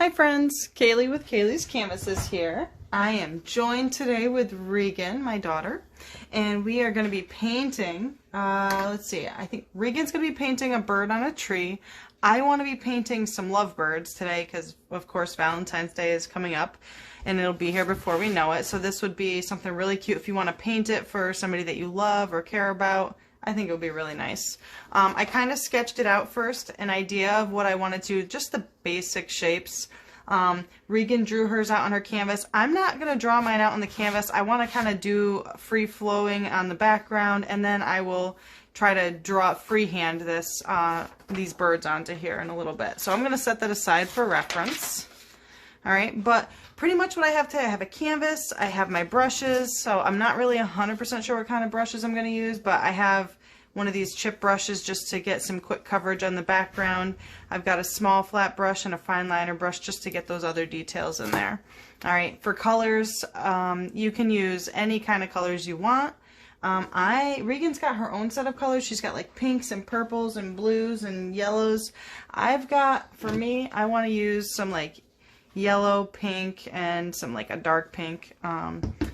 Hi friends, Kaylee with Kaylee's Canvases here. I am joined today with Reegan, my daughter, and we are going to be painting, let's see, I think Reegan's going to be painting a bird on a tree. I want to be painting some lovebirds today because, of course, Valentine's Day is coming up and it'll be here before we know it. So this would be something really cute if you want to paint it for somebody that you love or care about. I think it would be really nice. I kind of sketched it out first, an idea of what I wanted to, just the basic shapes. Reegan drew hers out on her canvas. I'm not going to draw mine out on the canvas. I want to kind of do free flowing on the background, and then I will try to draw freehand these birds onto here in a little bit. So I'm going to set that aside for reference. All right, but pretty much what I have today, I have a canvas, I have my brushes, so I'm not really 100% sure what kind of brushes I'm going to use, but I have one of these chip brushes just to get some quick coverage on the background. I've got a small flat brush and a fine liner brush just to get those other details in there. All right, for colors, you can use any kind of colors you want. Reegan's got her own set of colors. She's got like pinks and purples and blues and yellows. For me, I want to use some like yellow, pink, and some like a dark pink,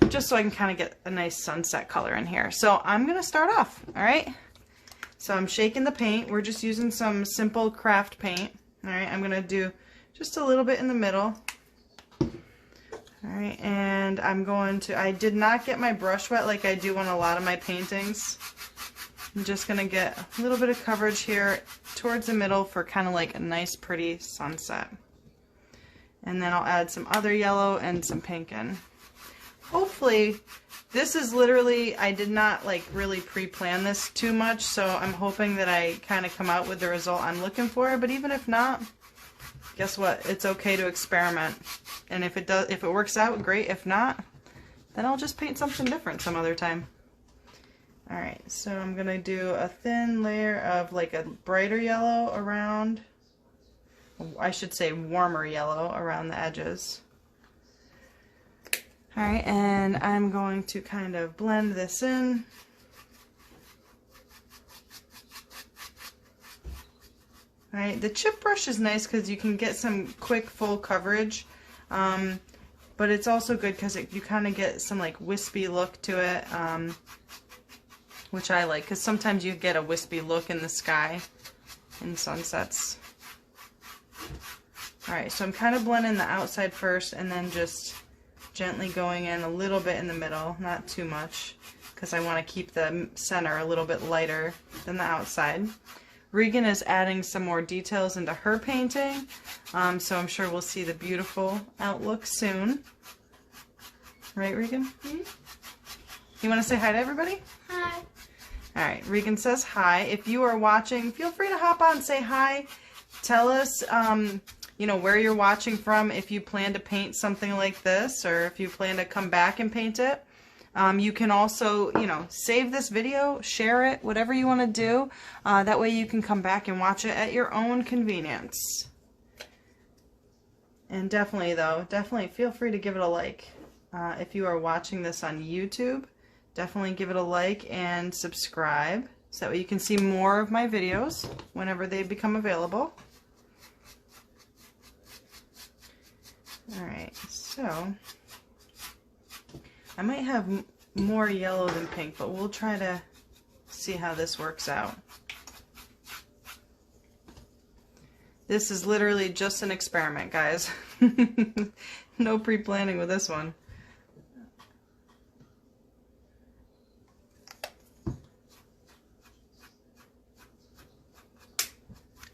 just so I can kind of get a nice sunset color in here. So I'm going to start off, all right? So I'm shaking the paint. We're just using some simple craft paint. All right, I'm going to do just a little bit in the middle. All right, and I did not get my brush wet like I do on a lot of my paintings. I'm just going to get a little bit of coverage here towards the middle for kind of like a nice pretty sunset. And then I'll add some other yellow and some pink in. Hopefully, this is literally, I did not like really pre-plan this too much, so I'm hoping that I kind of come out with the result I'm looking for, but even if not, guess what? It's okay to experiment. And if it works out, great. If not, then I'll just paint something different some other time. Alright, so I'm going to do a thin layer of like a brighter yellow around, I should say warmer yellow around the edges. Alright, and I'm going to kind of blend this in. Alright, the chip brush is nice because you can get some quick full coverage, but it's also good because you kind of get some like wispy look to it, which I like because sometimes you get a wispy look in the sky in sunsets. Alright, so I'm kind of blending the outside first and then just gently going in a little bit in the middle, not too much, because I want to keep the center a little bit lighter than the outside. Reegan is adding some more details into her painting, so I'm sure we'll see the beautiful outlook soon. Right, Reegan? Mm-hmm. You want to say hi to everybody? Hi. Alright, Reegan says hi. If you are watching, feel free to hop on and say hi. Tell us, you know, where you're watching from, if you plan to paint something like this, or if you plan to come back and paint it. You can also, you know, save this video, share it, whatever you want to do. That way you can come back and watch it at your own convenience. And definitely, though, definitely feel free to give it a like. If you are watching this on YouTube, definitely give it a like and subscribe, so that way you can see more of my videos whenever they become available. Alright, so I might have more yellow than pink, but we'll try to see how this works out. This is literally just an experiment, guys. No pre-planning with this one.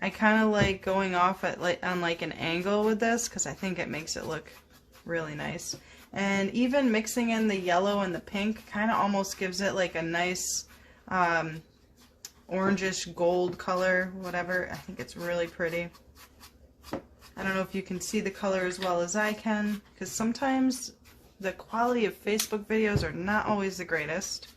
I kind of like going off at on like an angle with this because I think it makes it look really nice. And even mixing in the yellow and the pink kind of almost gives it like a nice orangish gold color, whatever. I think it's really pretty. I don't know if you can see the color as well as I can, because sometimes the quality of Facebook videos are not always the greatest.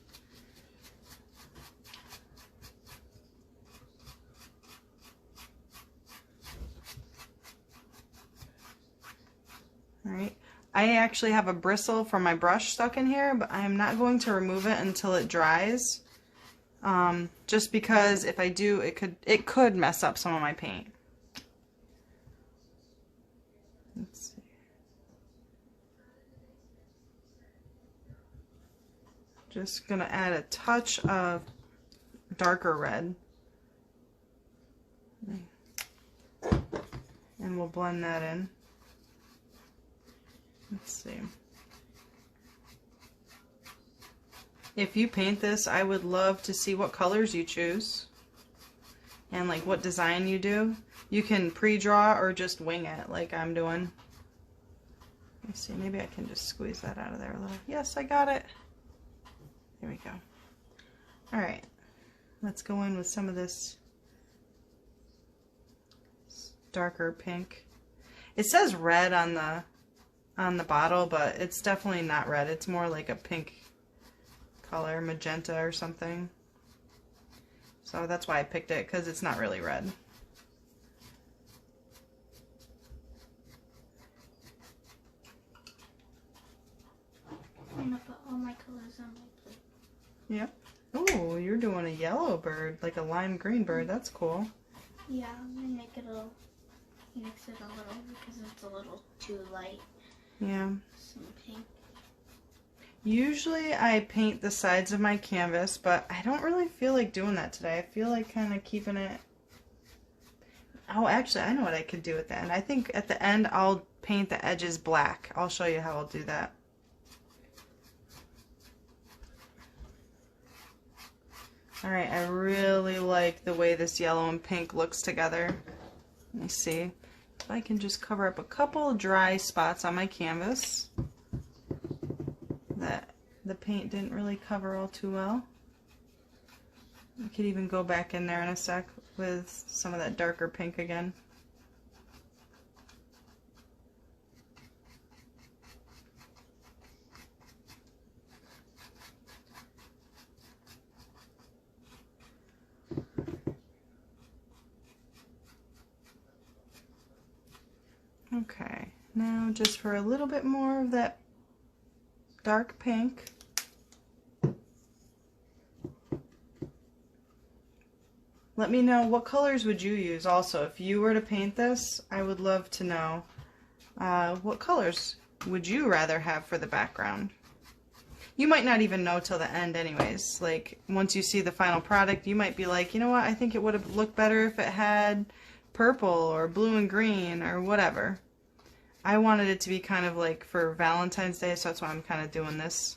Alright, I actually have a bristle from my brush stuck in here, but I'm not going to remove it until it dries. Just because if I do, it could mess up some of my paint. Let's see. Just gonna add a touch of darker red. And we'll blend that in. Let's see. If you paint this, I would love to see what colors you choose and like what design you do. You can pre-draw or just wing it like I'm doing. Let me see, maybe I can just squeeze that out of there a little. Yes, I got it. There we go. All right, let's go in with some of this darker pink. It says red on the bottle, but it's definitely not red. It's more like a pink color, magenta or something. So that's why I picked it, because it's not really red. I'm gonna put all my colors on my plate. Yep. Oh, you're doing a yellow bird, like a lime green bird. That's cool. Yeah, I'm gonna make it mix it a little because it's a little too light. Yeah. Some pink. Usually I paint the sides of my canvas, but I don't really feel like doing that today. I feel like kind of keeping it... Oh, actually, I know what I could do at the end. I think at the end I'll paint the edges black. I'll show you how I'll do that. Alright, I really like the way this yellow and pink looks together. Let me see if I can just cover up a couple dry spots on my canvas that the paint didn't really cover all too well. I could even go back in there in a sec with some of that darker pink again. Okay, now just for a little bit more of that dark pink. Let me know what colors would you use also. If you were to paint this, I would love to know what colors would you rather have for the background. You might not even know till the end anyways. Like once you see the final product, you might be like, you know what, I think it would have looked better if it had purple or blue and green or whatever. I wanted it to be kind of like for Valentine's Day, so that's why I'm kind of doing this.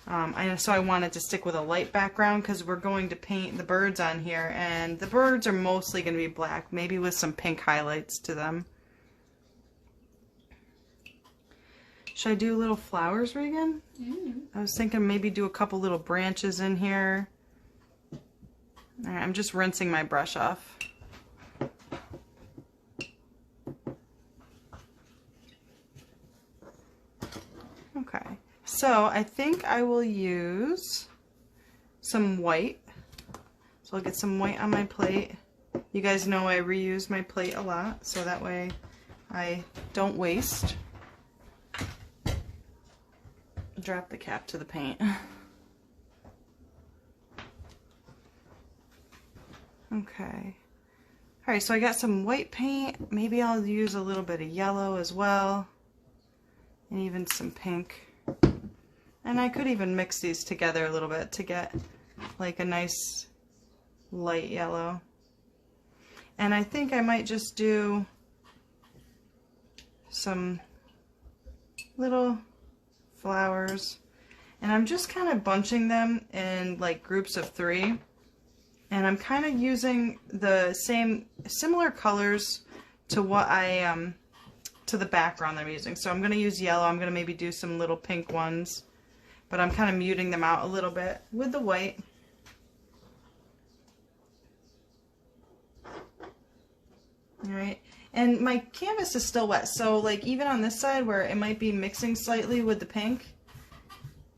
So I wanted to stick with a light background because we're going to paint the birds on here, and the birds are mostly going to be black, maybe with some pink highlights to them. Should I do little flowers, Regan? I was thinking maybe do a couple little branches in here. All right, I'm just rinsing my brush off. Okay, so I think I will use some white. So I'll get some white on my plate. You guys know I reuse my plate a lot, so that way I don't waste. Drop the cap to the paint. Okay. Alright, so I got some white paint. Maybe I'll use a little bit of yellow as well. And even some pink. And I could even mix these together a little bit to get like a nice light yellow. And I think I might just do some little flowers. And I'm just kind of bunching them in like groups of 3. And I'm kind of using the similar colors to what to the background that I'm using. So I'm going to use yellow. I'm going to maybe do some little pink ones, but I'm kind of muting them out a little bit with the white. Alright, and my canvas is still wet, so like even on this side where it might be mixing slightly with the pink,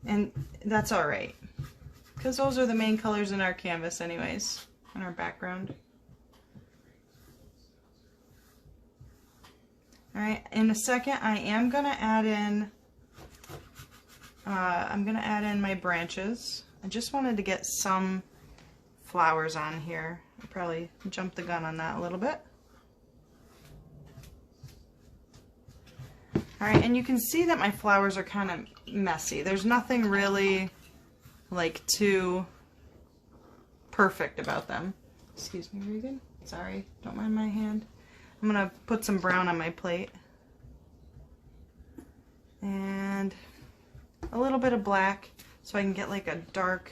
and that's alright, because those are the main colors in our canvas anyways, in our background. Alright, in a second I am going to add in, my branches. I just wanted to get some flowers on here. I probably jumped the gun on that a little bit. Alright, and you can see that my flowers are kind of messy. There's nothing really like too perfect about them. Excuse me, Regan. Sorry, don't mind my hand. I'm gonna put some brown on my plate. And a little bit of black so I can get like a dark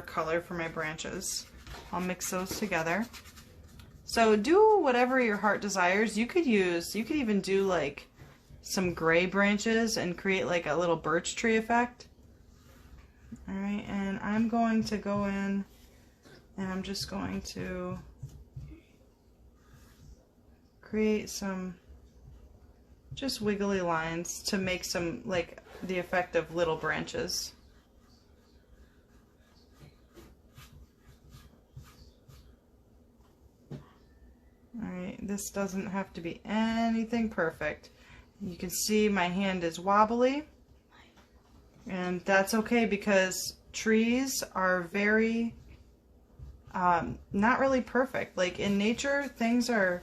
color for my branches. I'll mix those together. So do whatever your heart desires. You could even do like some gray branches and create like a little birch tree effect. Alright, and I'm going to go in and I'm just going to create some just wiggly lines to make some like the effect of little branches. Alright, this doesn't have to be anything perfect. You can see my hand is wobbly, and that's okay because trees are very, not really perfect. Like in nature, things are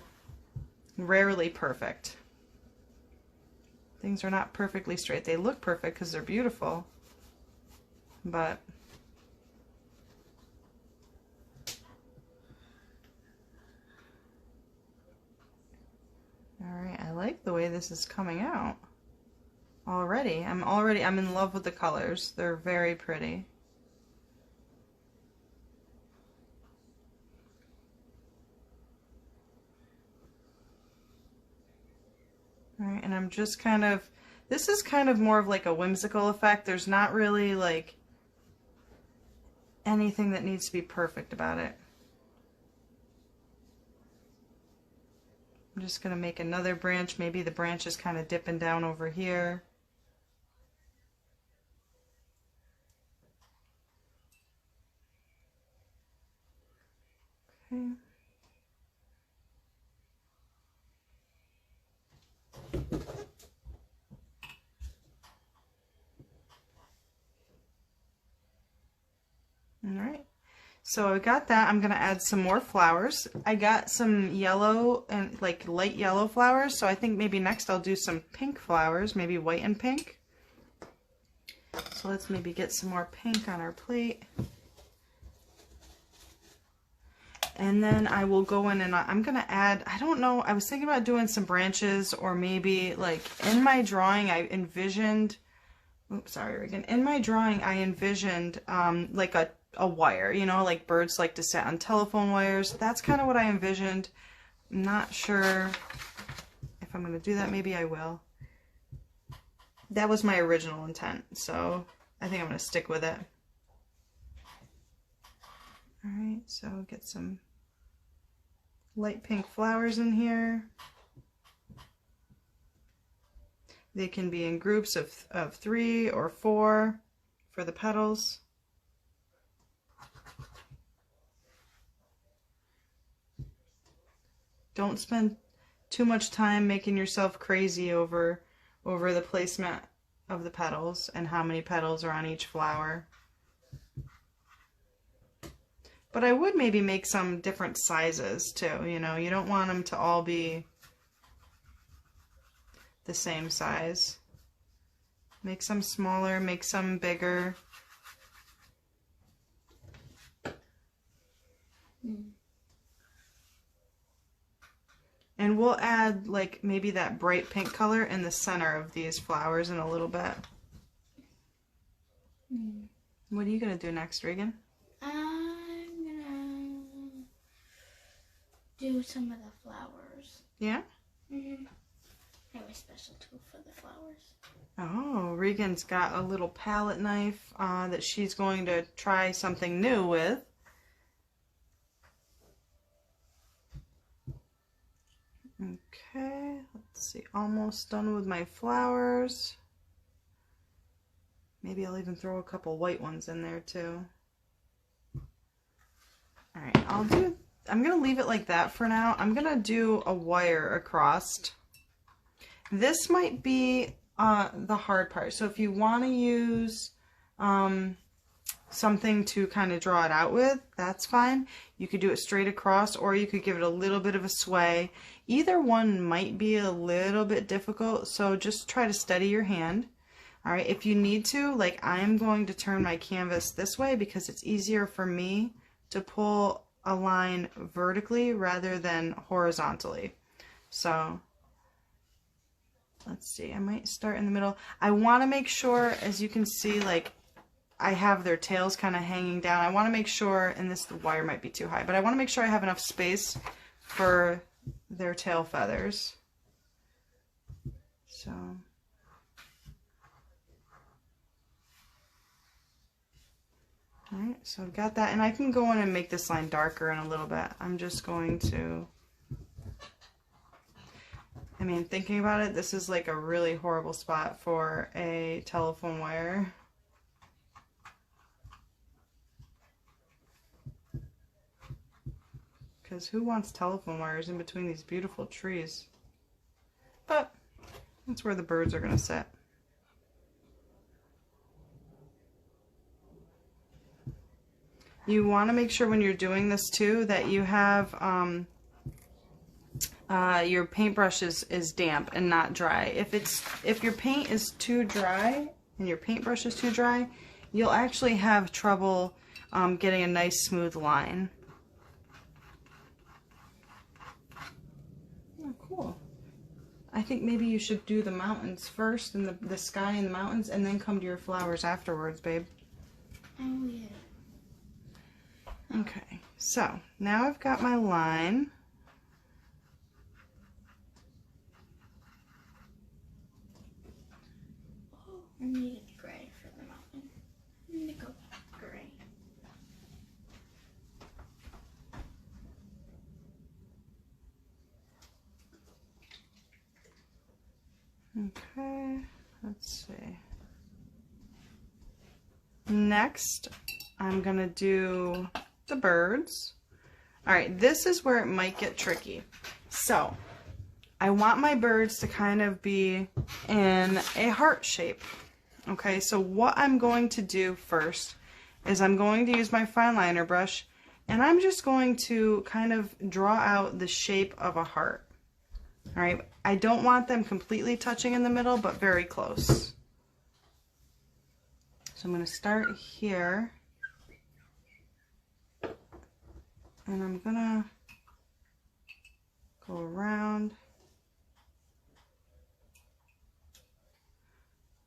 rarely perfect. Things are not perfectly straight. They look perfect because they're beautiful, but alright, I like the way this is coming out already. I'm in love with the colors. They're very pretty. Alright, and I'm just kind of, this is kind of more of like a whimsical effect. There's not really like anything that needs to be perfect about it. I'm just going to make another branch. Maybe the branch is kind of dipping down over here. Okay. All right. So I got that. I'm going to add some more flowers. I got some yellow and like light yellow flowers, so I think maybe next I'll do some pink flowers, maybe white and pink. So let's maybe get some more pink on our plate. And then I will go in and I'm going to add, I don't know, I was thinking about doing some branches, or maybe like in my drawing I envisioned, oops, sorry Regan, in my drawing I envisioned like a wire, you know, like birds like to sit on telephone wires. That's kind of what I envisioned. I'm not sure if I'm going to do that. Maybe I will. That was my original intent, so I think I'm going to stick with it. Alright, so get some light pink flowers in here. They can be in groups of 3 or 4 for the petals. Don't spend too much time making yourself crazy over the placement of the petals and how many petals are on each flower. But I would maybe make some different sizes too, you know, you don't want them to all be the same size. Make some smaller, make some bigger. And we'll add like maybe that bright pink color in the center of these flowers in a little bit. What are you going to do next, Regan? I'm going to do some of the flowers. Yeah? Mm-hmm. I have a special tool for the flowers. Oh, Regan's got a little palette knife that she's going to try something new with. Okay, let's see, almost done with my flowers. Maybe I'll even throw a couple white ones in there too. Alright, I'm going to leave it like that for now. I'm going to do a wire across. This might be the hard part. So if you want to use something to kind of draw it out with, that's fine. You could do it straight across, or you could give it a little bit of a sway. Either one might be a little bit difficult, so just try to steady your hand. All right, if you need to, like I'm going to turn my canvas this way because it's easier for me to pull a line vertically rather than horizontally. So let's see, I might start in the middle. I want to make sure, as you can see, like I have their tails kind of hanging down. I want to make sure, and the wire might be too high, but I want to make sure I have enough space for their tail feathers. So alright, so I've got that, and I can go in and make this line darker in a little bit. I'm just going to, I mean, thinking about it, this is like a really horrible spot for a telephone wire. Because who wants telephone wires in between these beautiful trees? But that's where the birds are going to sit. You want to make sure when you're doing this too that you have your paintbrush is damp and not dry. If your paint is too dry and your paintbrush is too dry, you'll actually have trouble getting a nice smooth line. Oh, cool. I think maybe you should do the mountains first, and the sky and the mountains, and then come to your flowers afterwards, babe. Oh yeah. Okay, so now I've got my line. Oh, I needed gray for the mountain. I'm gonna go gray. Okay, let's see. Next, I'm gonna do the birds. All right, this is where it might get tricky. So I want my birds to kind of be in a heart shape. Okay, so what I'm going to do first is I'm going to use my fine liner brush, and I'm just going to kind of draw out the shape of a heart. All right, I don't want them completely touching in the middle, but very close. So I'm going to start here, and I'm going to go around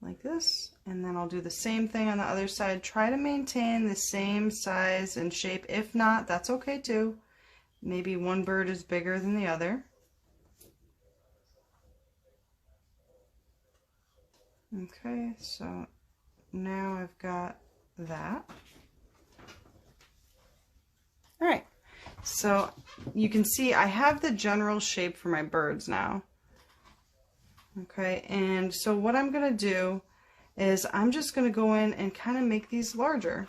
like this, and then I'll do the same thing on the other side. Try to maintain the same size and shape. If not, that's okay too. Maybe one bird is bigger than the other. Okay, so now I've got that. All right, so you can see I have the general shape for my birds now. Okay, and so what I'm going to do is I'm just going to go in and kind of make these larger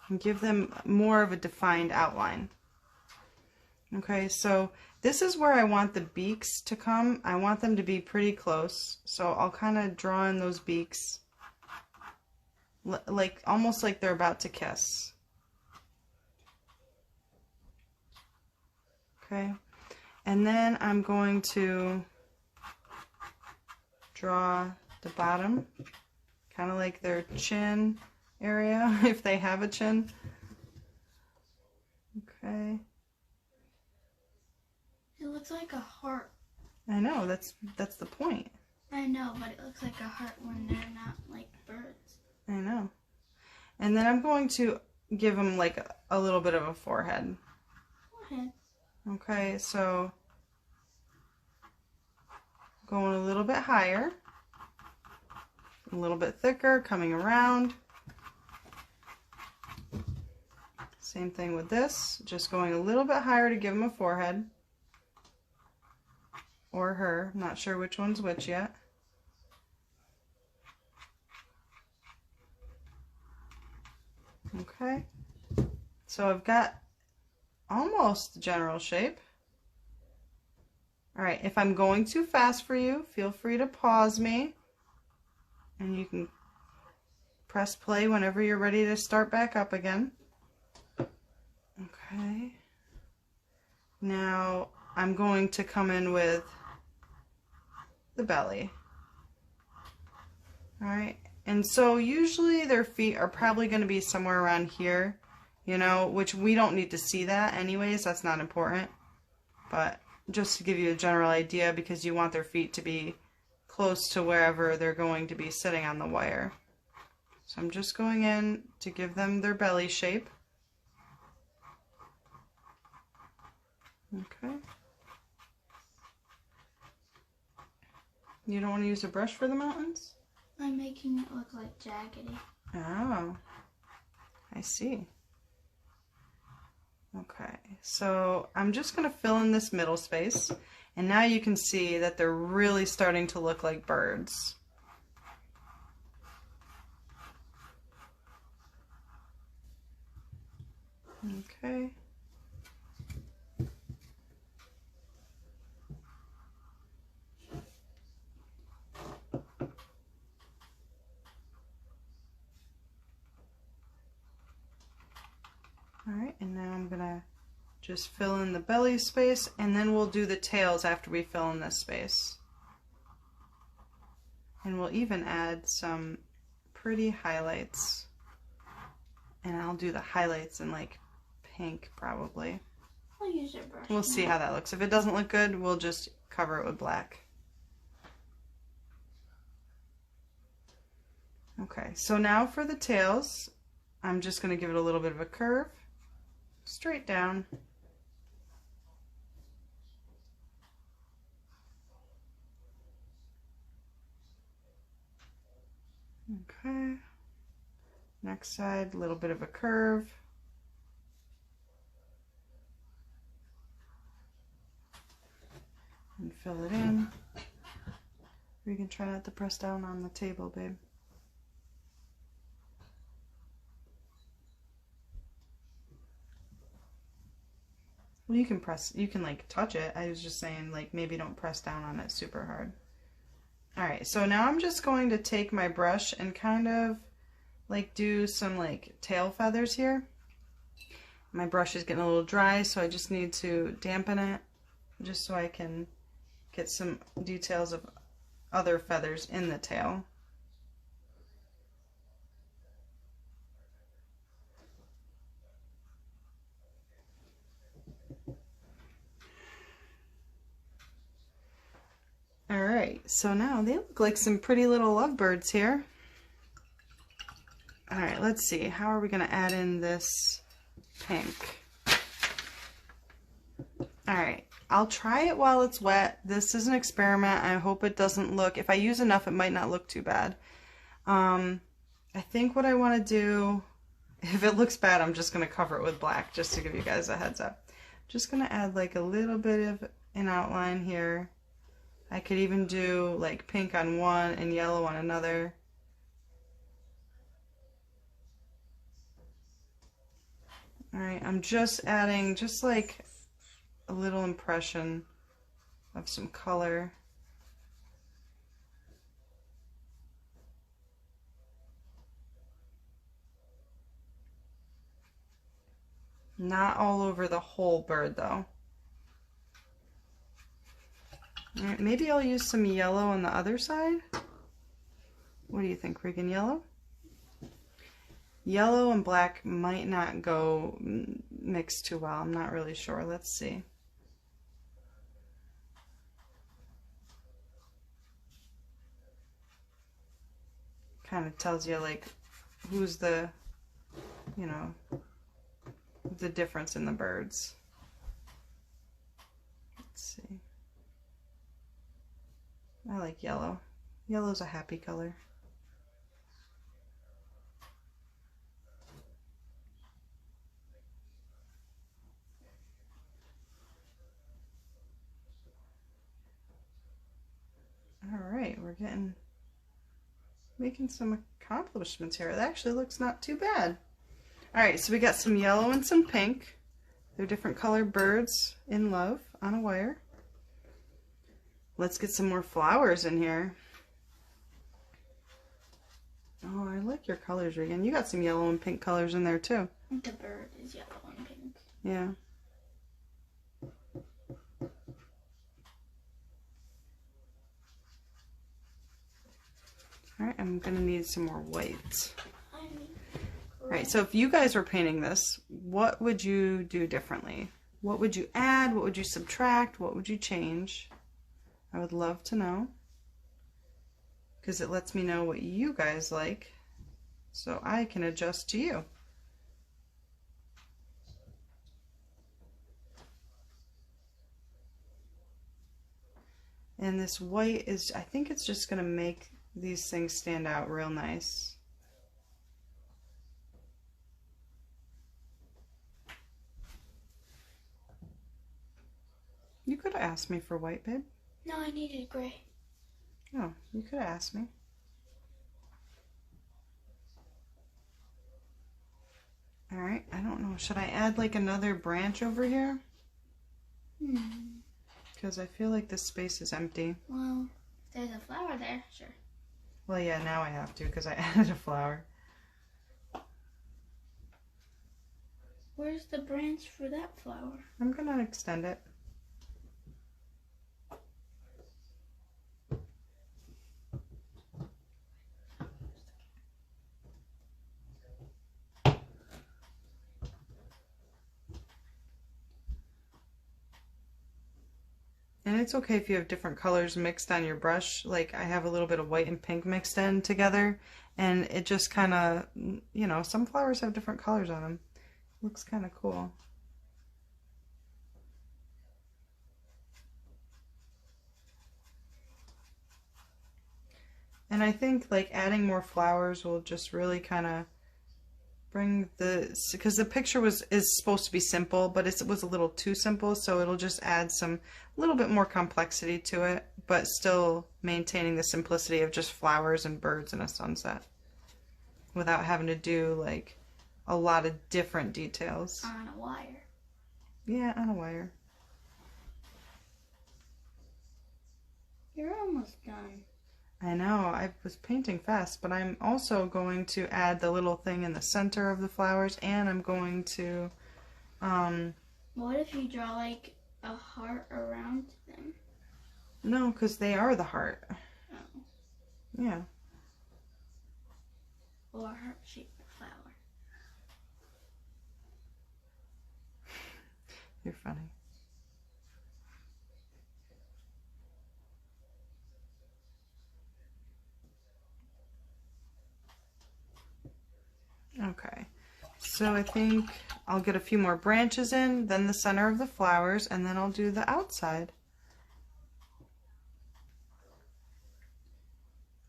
and give them more of a defined outline. Okay, so this is where I want the beaks to come. I want them to be pretty close, so I'll kind of draw in those beaks like almost like they're about to kiss. Okay, and then I'm going to draw the bottom, kind of like their chin area, if they have a chin. Okay. It looks like a heart. I know, that's the point. I know, but it looks like a heart when they're not like birds. I know. And then I'm going to give them like a little bit of a forehead. Forehead. Okay, so going a little bit higher, a little bit thicker, coming around. Same thing with this, just going a little bit higher to give them a forehead. Or her, not sure which one's which yet. Okay, so I've got almost the general shape. All right, if I'm going too fast for you, feel free to pause me, and you can press play whenever you're ready to start back up again. Okay. Now I'm going to come in with the belly. Alright, and so usually their feet are probably going to be somewhere around here, you know, which we don't need to see that anyways, that's not important. But just to give you a general idea, because you want their feet to be close to wherever they're going to be sitting on the wire. So I'm just going in to give them their belly shape. Okay. You don't want to use a brush for the mountains? I'm making it look like jaggedy. Oh, I see. Okay, so I'm just going to fill in this middle space, and now you can see that they're really starting to look like birds. Okay. Alright, and now I'm going to just fill in the belly space, and then we'll do the tails after we fill in this space. And we'll even add some pretty highlights. And I'll do the highlights in like pink probably. I'll use your brush. We'll see how that looks. If it doesn't look good, we'll just cover it with black. Okay, so now for the tails, I'm just going to give it a little bit of a curve. Straight down. Okay. Next side, a little bit of a curve. And fill it in. You can try not to press down on the table, babe. Well, you can press, you can like touch it. I was just saying like maybe don't press down on it super hard. Alright, so now I'm just going to take my brush and kind of like do some like tail feathers here. My brush is getting a little dry, so I just need to dampen it just so I can get some details of other feathers in the tail. Alright, so now they look like some pretty little lovebirds here. Alright, let's see. How are we going to add in this pink? Alright, I'll try it while it's wet. This is an experiment. I hope it doesn't look... If I use enough, it might not look too bad. I think what I want to do... If it looks bad, I'm just going to cover it with black, just to give you guys a heads up. Just going to add like a little bit of an outline here. I could even do like pink on one and yellow on another. Alright, I'm just adding just like a little impression of some color. Not all over the whole bird though. Alright, maybe I'll use some yellow on the other side. What do you think, Reegan? Yellow? Yellow and black might not go mixed too well. I'm not really sure. Let's see. Kind of tells you like who's the, you know, the difference in the birds. Let's see. I like yellow. Yellow's a happy color. Alright, we're making some accomplishments here. It actually looks not too bad. Alright, so we got some yellow and some pink. They're different colored birds in love on a wire. Let's get some more flowers in here. Oh, I like your colors, Reegan. You got some yellow and pink colors in there too. The bird is yellow and pink. Yeah. Alright, I'm gonna need some more white. Alright, so if you guys were painting this, what would you do differently? What would you add? What would you subtract? What would you change? I would love to know, because it lets me know what you guys like so I can adjust to you. And this white is, I think it's just going to make these things stand out real nice. You could have asked me for white, babe. No, I needed gray. Oh, you could have asked me. Alright, I don't know. Should I add like another branch over here? Because I feel like this space is empty. Well, if there's a flower there, sure. Well, yeah, now I have to because I added a flower. Where's the branch for that flower? I'm going to extend it. And it's okay if you have different colors mixed on your brush. Like I have a little bit of white and pink mixed in together, and it just kind of, you know, some flowers have different colors on them. Looks kind of cool. And I think like adding more flowers will just really kind of bring because the picture is supposed to be simple, but it was a little too simple, so it'll just add some little bit more complexity to it, but still maintaining the simplicity of just flowers and birds and a sunset without having to do like a lot of different details. On a wire. Yeah, on a wire. You're almost done. I know, I was painting fast, but I'm also going to add the little thing in the center of the flowers, and I'm going to, What if you draw like a heart around them? no, because they are the heart. Oh. Yeah. Or a heart-shaped flower. You're funny. Okay, so I think I'll get a few more branches in, then the center of the flowers, and then I'll do the outside.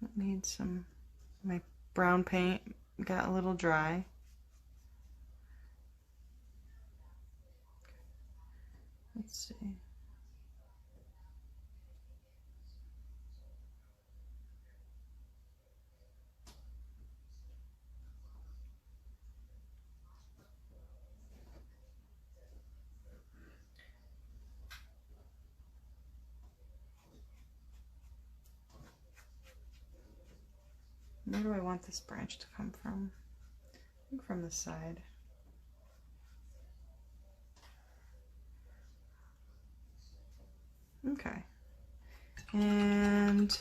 I need some, my brown paint got a little dry. Let's see. Where do I want this branch to come from? I think from the side. Okay. And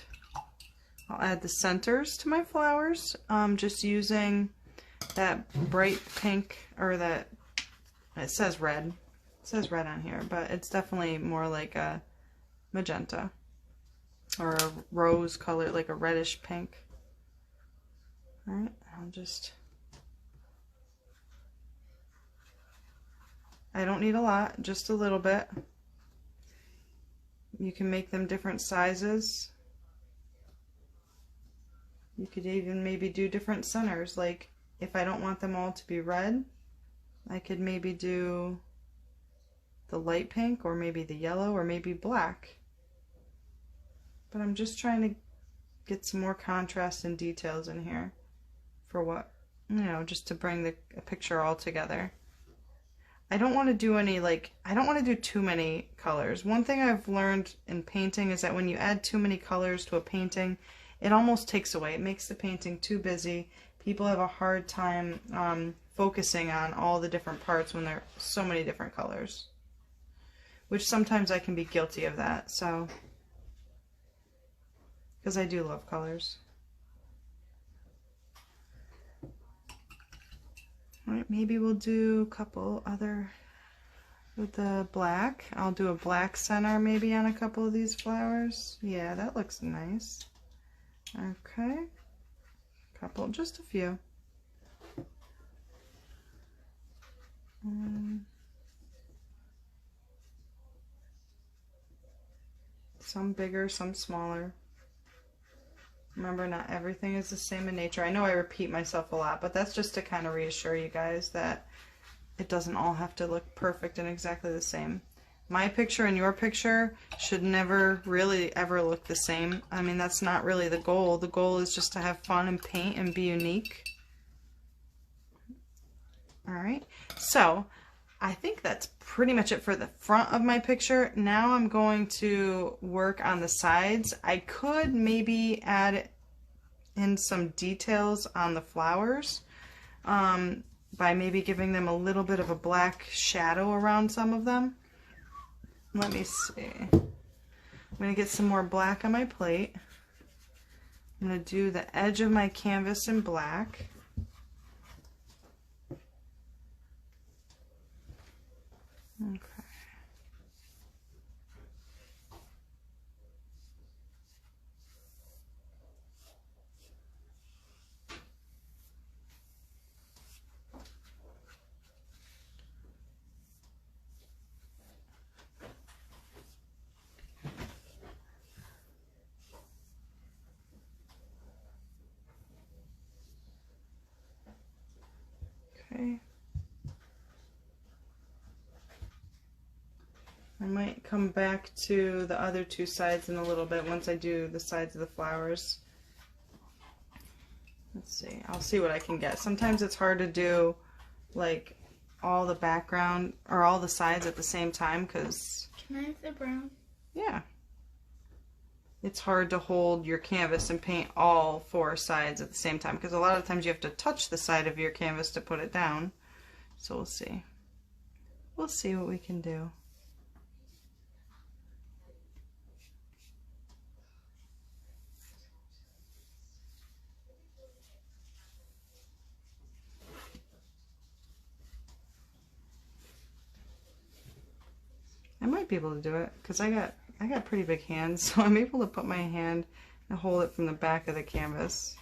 I'll add the centers to my flowers, just using that bright pink, or that, it says red. It says red on here, but it's definitely more like a magenta or a rose color, like a reddish pink. Alright, I'll just, I don't need a lot, just a little bit. You can make them different sizes. You could even maybe do different centers, like if I don't want them all to be red, I could maybe do the light pink, or maybe the yellow, or maybe black. But I'm just trying to get some more contrast and details in here for what, you know, just to bring the picture all together. I don't want to do any, like, I don't want to do too many colors. One thing I've learned in painting is that when you add too many colors to a painting, it almost takes away. It makes the painting too busy. People have a hard time focusing on all the different parts when there are so many different colors. Which sometimes I can be guilty of that, so. Because I do love colors. Alright, maybe we'll do a couple other with the black. I'll do a black center maybe on a couple of these flowers. Yeah, that looks nice. Okay. Couple, just a few. Some bigger, some smaller. Remember, not everything is the same in nature. I know I repeat myself a lot, but that's just to kind of reassure you guys that it doesn't all have to look perfect and exactly the same. My picture and your picture should never really ever look the same. I mean, that's not really the goal. The goal is just to have fun and paint and be unique. Alright, so I think that's pretty much it for the front of my picture. Now I'm going to work on the sides. I could maybe add in some details on the flowers by maybe giving them a little bit of a black shadow around some of them. Let me see. I'm going to get some more black on my plate. I'm going to do the edge of my canvas in black. Okay. Okay. I might come back to the other two sides in a little bit once I do the sides of the flowers. Let's see. I'll see what I can get. Sometimes it's hard to do like all the background or all the sides at the same time because... Can I have the brown? Yeah. It's hard to hold your canvas and paint all four sides at the same time because a lot of times you have to touch the side of your canvas to put it down. So we'll see. We'll see what we can do. I might be able to do it because I got pretty big hands, so I'm able to put my hand and hold it from the back of the canvas.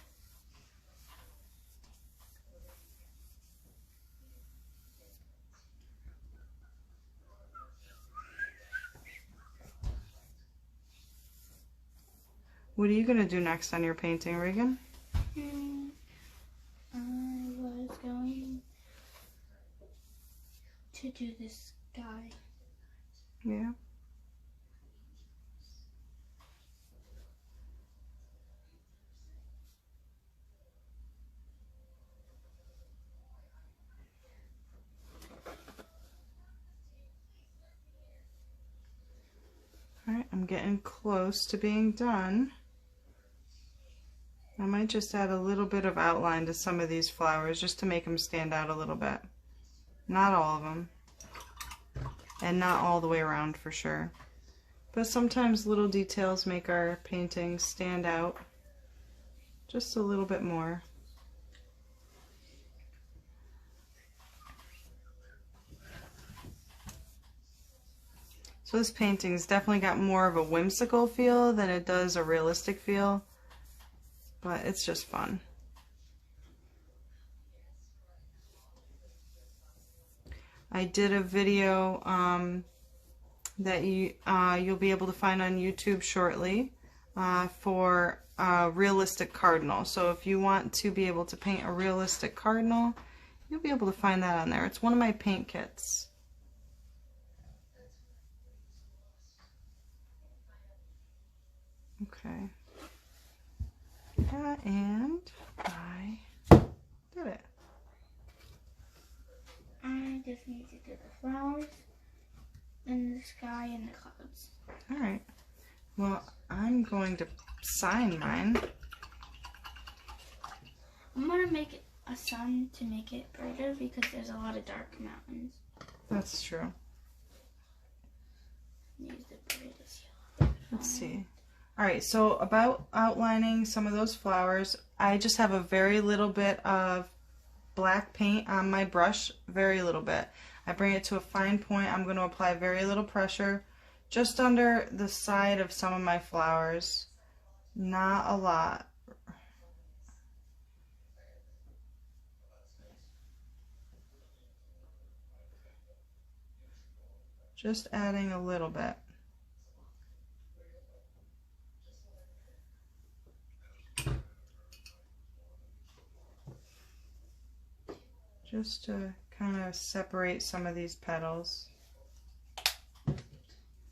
What are you going to do next on your painting, Reegan? I was going to do this guy. Yeah. Alright, I'm getting close to being done. I might just add a little bit of outline to some of these flowers just to make them stand out a little bit. Not all of them. And not all the way around for sure. But sometimes little details make our paintings stand out just a little bit more. So this painting's definitely got more of a whimsical feel than it does a realistic feel, but it's just fun. I did a video that you'll be able to find on YouTube shortly for a realistic cardinal. So if you want to be able to paint a realistic cardinal, you'll be able to find that on there. It's one of my paint kits. Okay. Yeah, and I did it. I just need to do the flowers and the sky and the clouds. Alright. Well, I'm going to sign mine. I'm gonna make it a sun to make it brighter because there's a lot of dark mountains. That's true. Use the brightest yellow. Let's see. All right, so about outlining some of those flowers, I just have a very little bit of black paint on my brush, very little bit. I bring it to a fine point. I'm going to apply very little pressure just under the side of some of my flowers. Not a lot. Just adding a little bit. Just to kind of separate some of these petals. I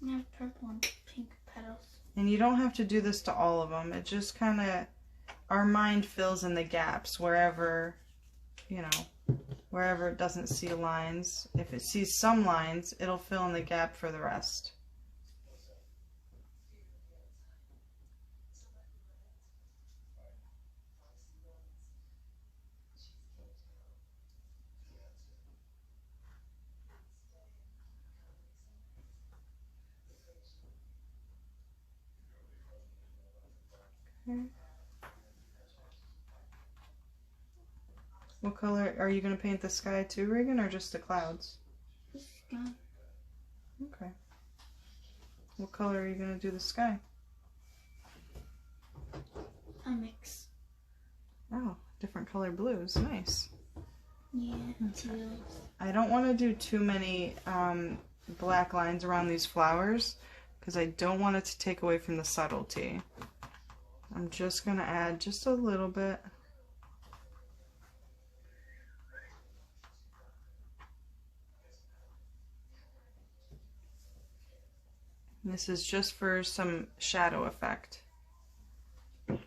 have purple and pink petals. And you don't have to do this to all of them. It just kind of, our mind fills in the gaps wherever, you know, wherever it doesn't see lines. If it sees some lines, it'll fill in the gap for the rest. Okay. What color are you going to paint the sky too, Reegan, or just the clouds? The sky. Okay. What color are you going to do the sky? A mix. Oh, different color blues. Nice. Yeah, teals. I don't want to do too many black lines around these flowers because I don't want it to take away from the subtlety. I'm just going to add just a little bit. This is just for some shadow effect. And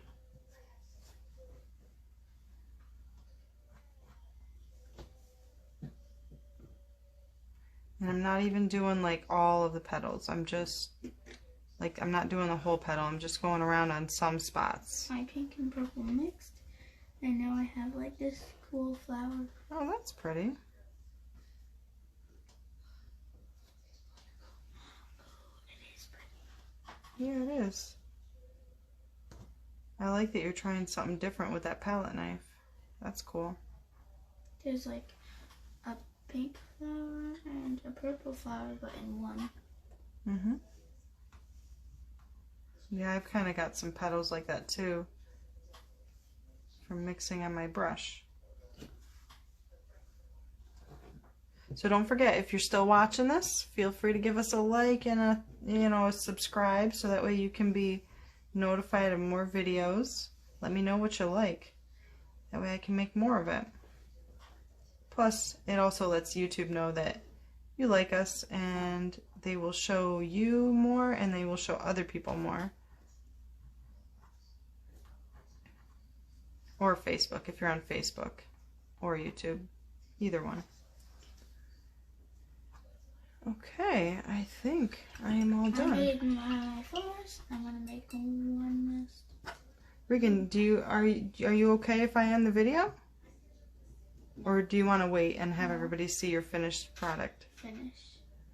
I'm not even doing like all of the petals. I'm just like, I'm not doing the whole petal. I'm just going around on some spots. My pink and purple mixed. And now I have like this cool flower. Oh, that's pretty. Yeah, it is. I like that you're trying something different with that palette knife. That's cool. There's like a pink flower and a purple flower, but in one. Mm-hmm. Yeah, I've kind of got some petals like that too from mixing on my brush. So don't forget, if you're still watching this, feel free to give us a like and a subscribe so that way you can be notified of more videos. Let me know what you like. That way I can make more of it. Plus, it also lets YouTube know that you like us and they will show you more and they will show other people more. Or Facebook if you're on Facebook or YouTube. Either one. Okay, I think I am all done. I made my flowers. I'm gonna make one nest. Reegan, are you okay if I end the video? Or do you want to wait and have everybody see your finished product? Finish.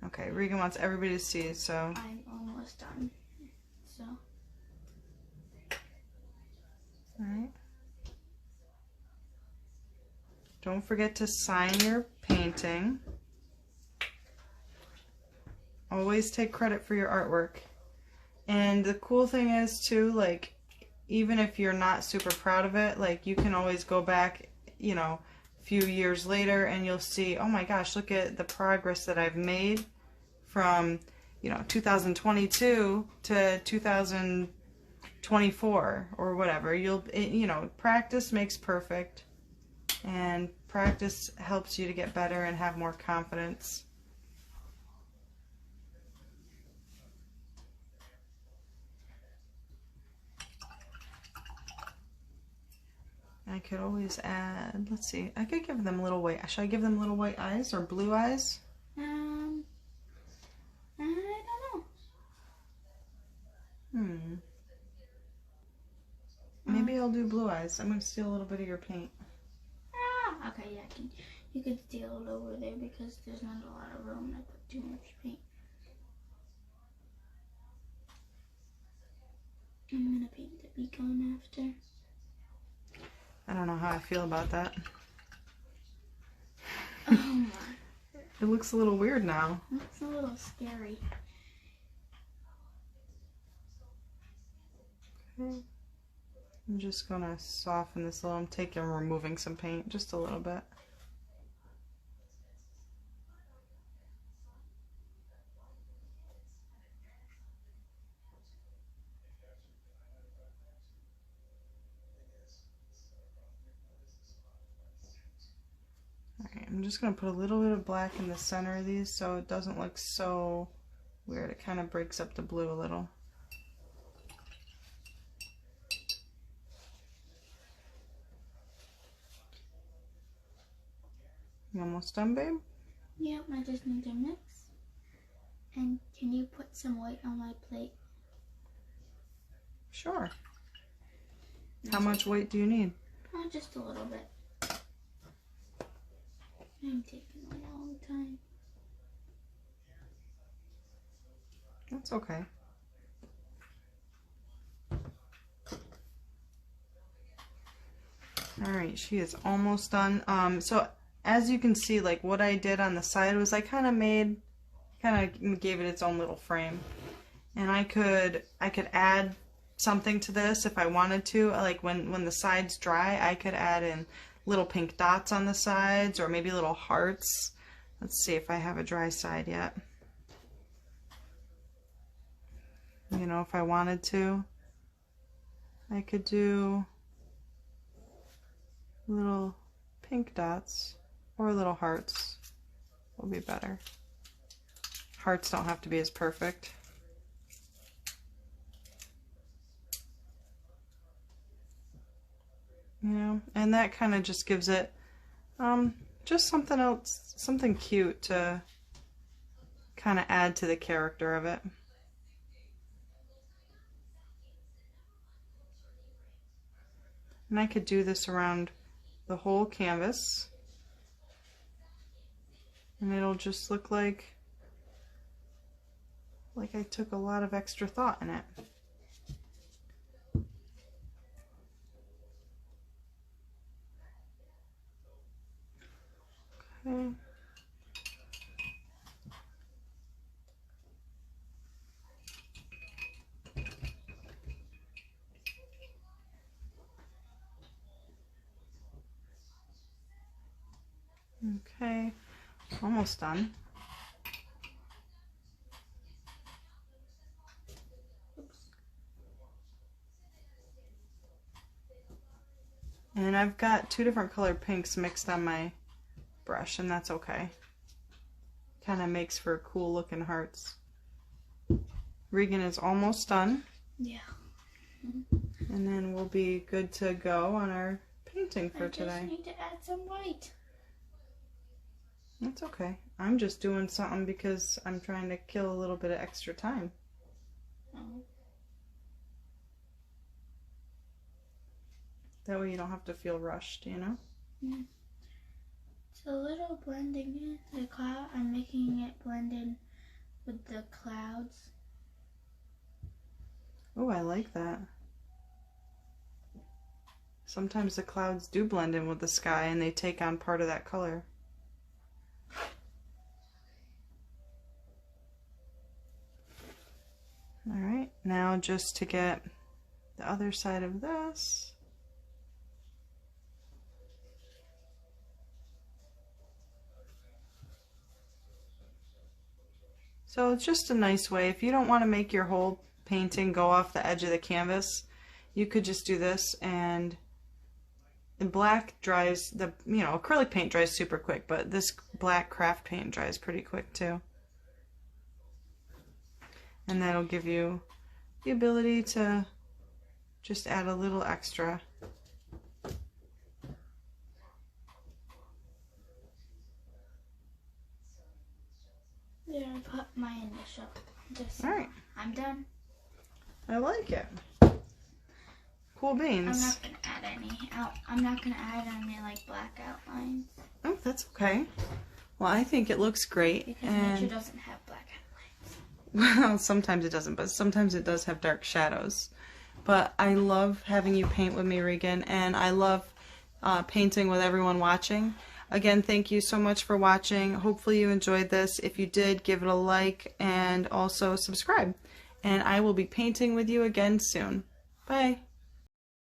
Okay, Reegan wants everybody to see, so. I'm almost done. So. Alright. Don't forget to sign your painting. Always take credit for your artwork. And the cool thing is too, like, even if you're not super proud of it, like, you can always go back, you know, a few years later and you'll see, oh my gosh, look at the progress that I've made from, you know, 2022 to 2024 or whatever. You know, practice makes perfect, and practice helps you to get better and have more confidence. I could always add, let's see, I could give them little white, should I give them little white eyes or blue eyes? I don't know. Maybe I'll do blue eyes. I'm going to steal a little bit of your paint. Ah, okay, yeah, you could steal it over there because there's not a lot of room to put too much paint. I'm gonna paint the beacon after. I don't know how I feel about that. Oh my. It looks a little weird now. It's a little scary. Okay. I'm just gonna soften this a little. I'm removing some paint, just a little bit. Alright, I'm just gonna put a little bit of black in the center of these so it doesn't look so weird. It kind of breaks up the blue a little. You almost done, babe? Yep, I just need to mix. And can you put some white on my plate? Sure. How much white do you need? Oh, just a little bit. I'm taking a long time. That's okay. Alright, she is almost done. So as you can see, like what I did on the side was I kind of gave it its own little frame. And I could add something to this if I wanted to. Like when the sides dry, I could add in little pink dots on the sides or maybe little hearts. Let's see if I have a dry side yet. You know, if I wanted to, I could do little pink dots or little hearts. Will be better. Hearts don't have to be as perfect. You know, and that kind of just gives it just something else, something cute to kind of add to the character of it. And I could do this around the whole canvas. And it'll just look like I took a lot of extra thought in it. Okay. Okay, almost done. And I've got two different colored pinks mixed on my brush, and that's okay. Kind of makes for cool looking hearts. Reegan is almost done. Yeah. And then we'll be good to go on our painting for today. I just need to add some white. That's okay. I'm just doing something because I'm trying to kill a little bit of extra time. Oh. That way you don't have to feel rushed, you know? Yeah. It's a little blending in the cloud. I'm making it blend in with the clouds. Oh, I like that. Sometimes the clouds do blend in with the sky and they take on part of that color. Alright, now just to get the other side of this. So it's just a nice way. If you don't want to make your whole painting go off the edge of the canvas, you could just do this, and the black dries, acrylic paint dries super quick, but this black craft paint dries pretty quick too. And that'll give you the ability to just add a little extra. There, I put my initial. Just All right. I'm done. I like it. cool I'm beans. not gonna add any I'm not gonna add any like black outlines. Oh, that's okay. Well, I think it looks great. Because And nature doesn't have black outlines. well, sometimes it doesn't, but sometimes it does have dark shadows. But I love having you paint with me, Reegan, and I love painting with everyone watching. Again, thank you so much for watching. Hopefully you enjoyed this. If you did, give it a like and also subscribe. And I will be painting with you again soon. Bye.